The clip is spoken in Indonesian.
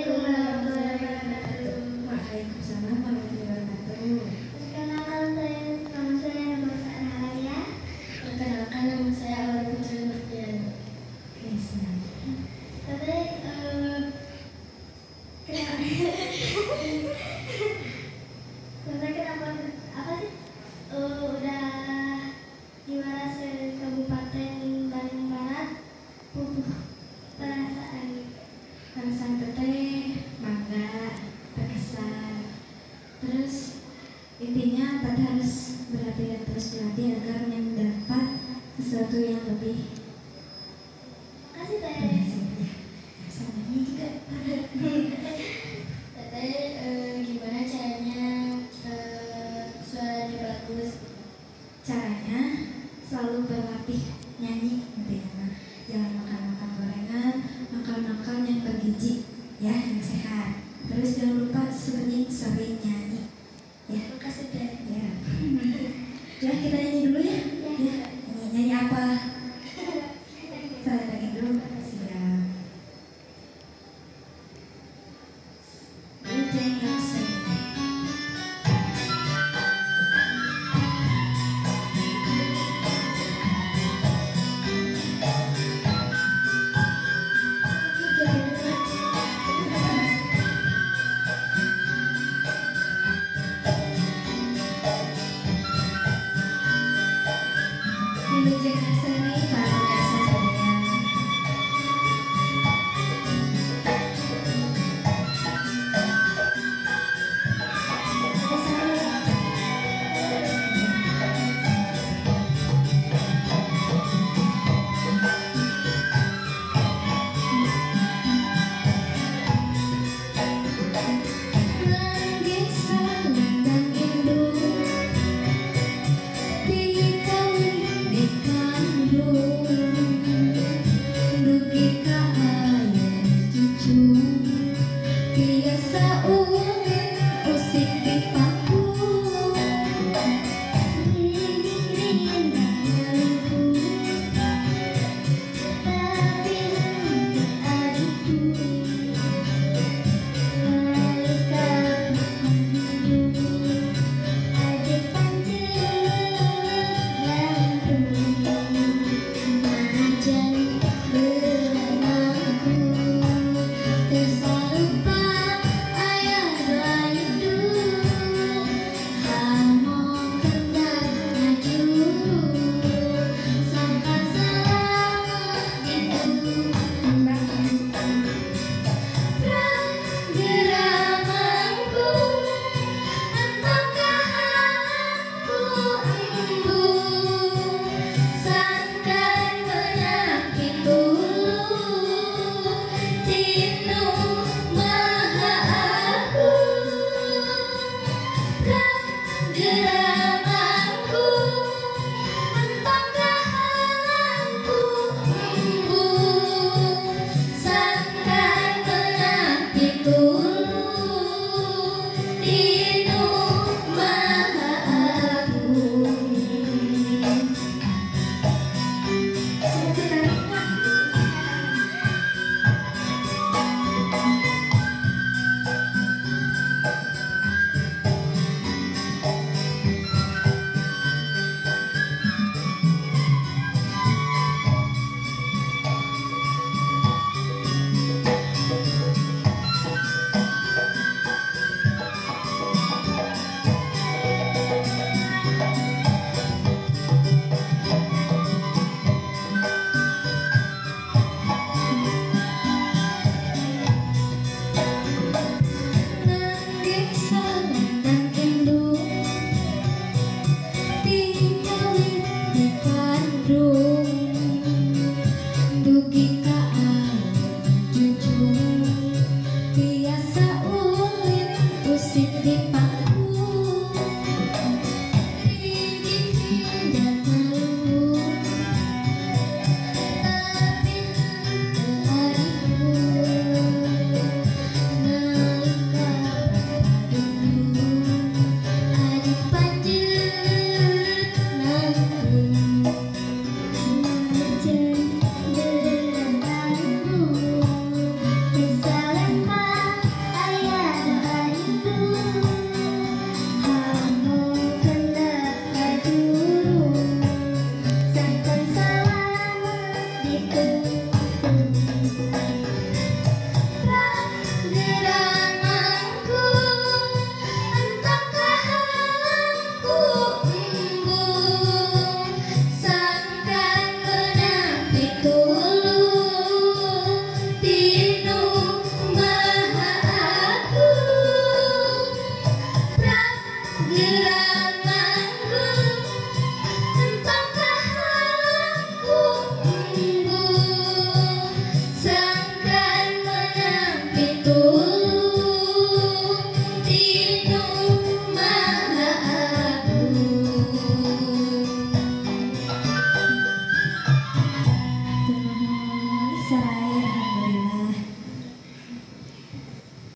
Assalamualaikum warahmatullahi wabarakatuh. Waalaikumsalam warahmatullahi wabarakatuh. Perkenalkan nama saya Nabila Analaya. Perkenalkan nama saya Aura Putri Nurdiana. Tapi kenapa apa sih udah juara se-Kabupaten Bandung Barat? Perasaan teteh bangga, terkesan. Terus intinya teteh harus berlatih dan terus berlatih agar mendapat sesuatu yang lebih. Makasih teh. Sama ini juga. Teteh gimana caranya suaranya bagus? Caranya selalu berlatih nyanyi intinya. Jangan makan-makan gorengan, makan-makan yang bergizi, ya, yang sehat. Terus jangan lupa sering nyanyi, ya. Makasih teh. Ya. Ya, kita nyanyi dulu ya. Ya. Nyanyi apa? Saya lagi dulu. Siap. Bujang yang seni. Bujang yang seni, para pemirsa sekalian. Langgeng salendang indung, dikali dikandung, dugi ka ayah cucu, biasa ulin usik dipaku. Santai menyakit dulu, Tino